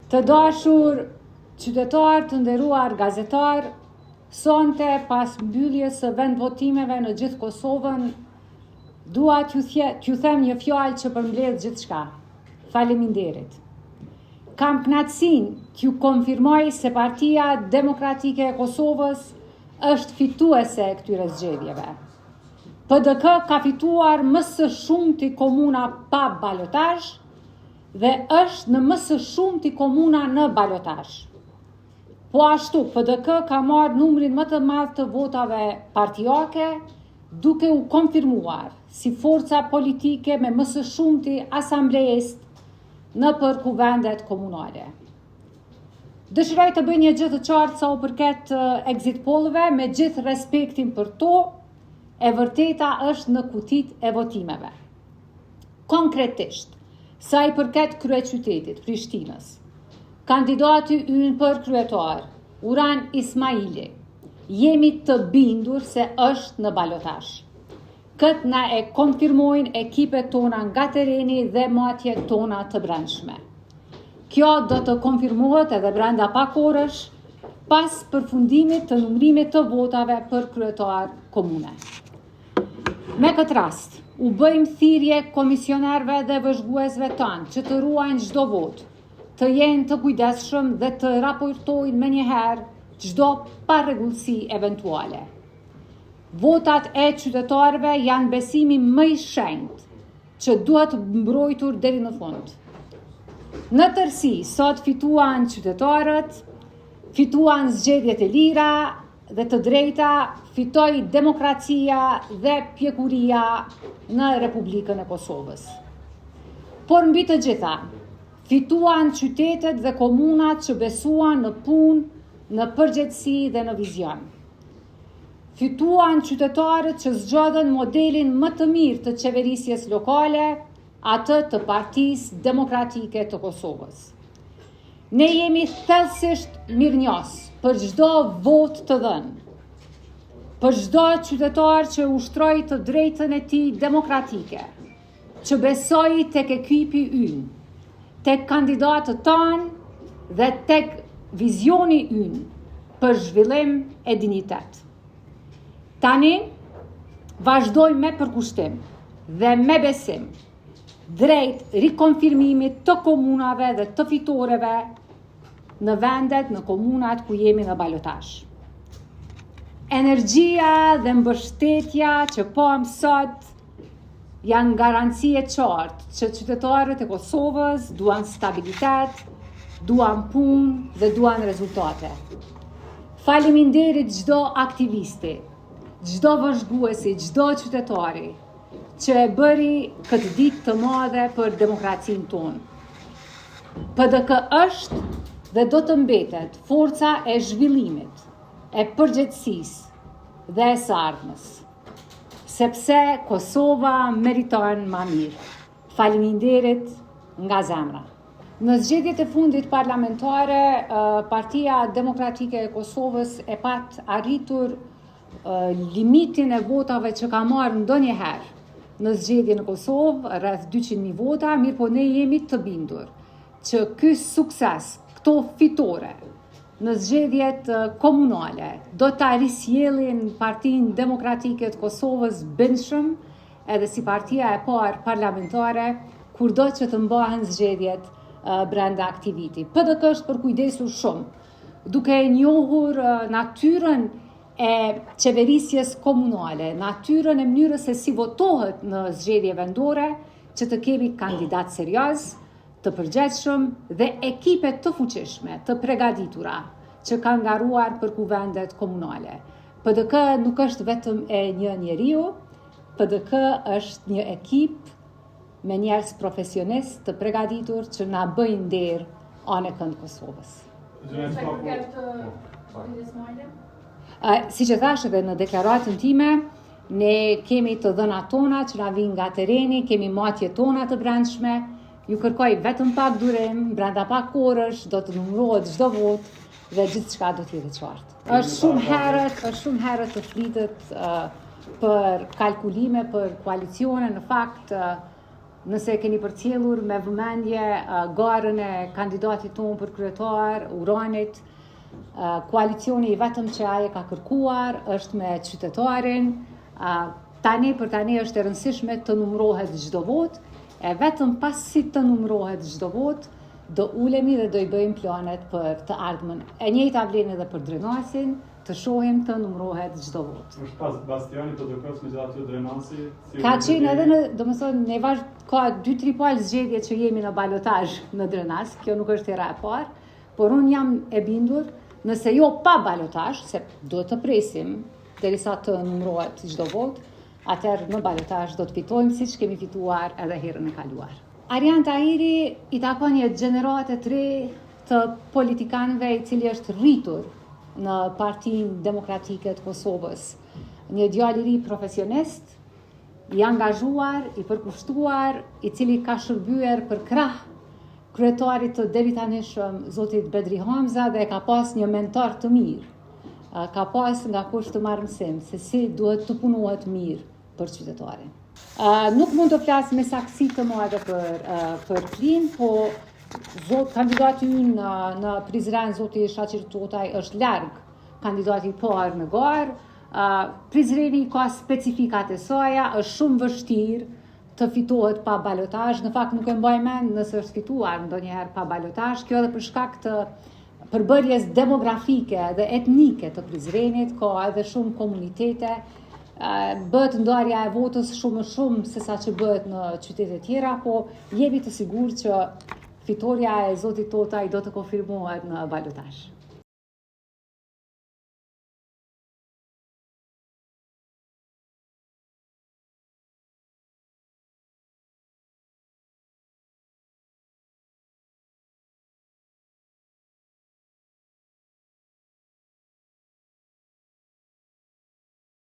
Të dashur qytetar, të nderuar gazetar, sonte pas mbylljes së vendvotimeve në gjithë Kosovën, dua t'ju them një fjalë që përmbledh gjithçka. Faleminderit. Kam kënaqësinë t'ju konfirmoj se Partia Demokratike e Kosovës është fituese e këtyre zgjedhjeve. PDK ka fituar më së shumti komuna pa balotazh dhe është në më së shumti komuna në balotazh. Po ashtu, PDK ka marrë numrin më të madh të votave partijake, duke u konfirmuar si forca politike me më së shumti asamblejist në për kuvendet komunale. Dëshiroj të bëj një gjë të qartë sa u përket exit pollëve, me gjithë respektin për to, e vërteta është në kutit e votimeve. Konkretisht, sa i përket kryeqytetit, Prishtinës, kandidati ynë për kryetar, Uran Ismaili, jemi të bindur se është në balotazh. Këtë na e konfirmojnë ekipet tona nga tereni dhe matjet tona të brendshme. Kjo do të konfirmohet edhe brenda pak orësh, pas përfundimit të numrimit të votave për kryetar komune. Me këtë rast, u bëjmë thirrje komisionerëve dhe vëzhguesve tanë që të ruajnë çdo votë, të jenë të kujdesshëm dhe të raportojnë menjëherë çdo parregullsi eventuale. Votat e qytetarëve janë besimi më i shenjtë që duhet mbrojtur deri në fund. Në tërësi, sot fituan qytetarët, fituan zgjedhjet e lira dhe të drejta, fitoi demokracia dhe pjekuria në Republikën e Kosovës. Por mbi të gjitha, fituan qytetet dhe komunat që besuan në punë, në përgjegjësi dhe në vizion. Fituan qytetarët që zgjodhen modelin më të mirë të qeverisjes lokale, atë të Partisë Demokratike të Kosovës. Ne jemi thellësisht mirënjohës për çdo votë të dhënë, për çdo qytetar që ushtroi të drejtën e tij demokratike, që besoi tek ekipi ynë, tek kandidatët tanë dhe tek vizioni ynë për zhvillim e dinjitet. Tani, vazhdojmë me përkushtim dhe me besim drejt rikonfirmimit të komunave dhe të fitoreve në vendet, në komunat ku jemi në balotazh. Energjia dhe mbështetja që pam sot janë garanci e qartë që qytetarët e Kosovës duan stabilitet, duan punë dhe duan rezultate. Faleminderit çdo aktivisti, çdo vëzhguesi, çdo qytetari që e bëri këtë ditë të madhe për demokracinë tonë. PDK është dhe do të mbetet forca e zhvillimit, e përgjegjësisë dhe e së ardhmës, sepse Kosova meriton më mirë. Faleminderit nga zemra. Në zgjedhjet e fundit parlamentare, Partia Demokratike e Kosovës e pat arritur limitin e votave që ka marrë ndonjëherë në zgjedhje në Kosovë, rreth 200.000 vota, mirë po ne jemi të bindur që ky sukses, këto fitore në zgjedhjet komunale do ta risjellin Partinë Demokratike të Kosovës bindshëm, edhe si partia e parë parlamentare, kurdo që të mbahen zgjedhjet brenda aktiviti. PDK është përkujdesur shumë, duke e njohur natyrën e qeverisjes komunale, natyrën e mënyrës se si votohet në zgjedhje vendore, që të kemi kandidat serioz, të përgjegjshëm dhe ekipe të fuqishme, të përgatitura, që kanë ngaruar për kuvendet komunale. PDK nuk është vetëm e një njeriu, PDK është një ekip me njerëz profesionist të përgatitur që na bëjnë nder anë kënd Kosovës. Si që thash edhe në deklaratën time, ne kemi të dhënat tona që na vinë nga tereni, kemi matjet tona të brendshme, ju kërkoj vetëm pak durim, brenda pak orësh do të numërohet çdo votë dhe gjithçka do të jetë qartë. Është shumë herët të flitet për kalkulime, për koalicione, në fakt nëse keni përcjellur me vëmendje garën e kandidatit tonë për kryetar, Uranit, koalicioni i vetëm që ai ka kërkuar është me qytetarin. Tani për tani është e rëndësishme të numërohet çdo votë, e vetëm pasi të numërohet çdo votë, do ulemi dhe do i bëjmë planet për të ardhmen. E njëjta vlen edhe për drenasin, të shohim të numërohet çdo votë. Është pas bastioni të dërkos me gjatë drenasi? Ka qenë edhe ka 2-3 palë zgjedhje që jemi në balotazh në drenas, kjo nuk është hera e parë, por unë jam e bindur, nëse jo pa balotazh, se duhet të presim derisa të numërohet çdo votë, atëherë në balotazh do të fitojmë siç kemi fituar edhe herën e kaluar. Arjan Tahiri i takon një gjenerate të re të politikanëve i cili është rritur në Partinë Demokratike të Kosovës. Një djalë i ri profesionist, i angazhuar, i përkushtuar, i cili ka shërbyer për krah kryetarit të deritanishëm zotit Bedri Hamza dhe ka pas një mentor të mirë. Ka pas nga kush të marrë mësim se si duhet të punohet mirë për qytetarin. Nuk mund të flas me saksi të madhe për Klin, po kandidati ynë në Prizren, zoti Shaqir Totaj, është larg kandidati i parë në garë. Prizreni ka specifikat e saja, është shumë vështirë të fitohet pa balotazh. Në fakt nuk e mbaj mend nëse është fituar ndonjëherë pa balotazh. Kjo edhe për shkak të përbërjes demografike dhe etnike të Prizrenit, ka edhe shumë komunitete. Bëhet ndarja e votës shumë se sa që bëhet në qytete tjera, po jemi të sigurt që fitoria e zotit Totaj do të konfirmohet në balotazh.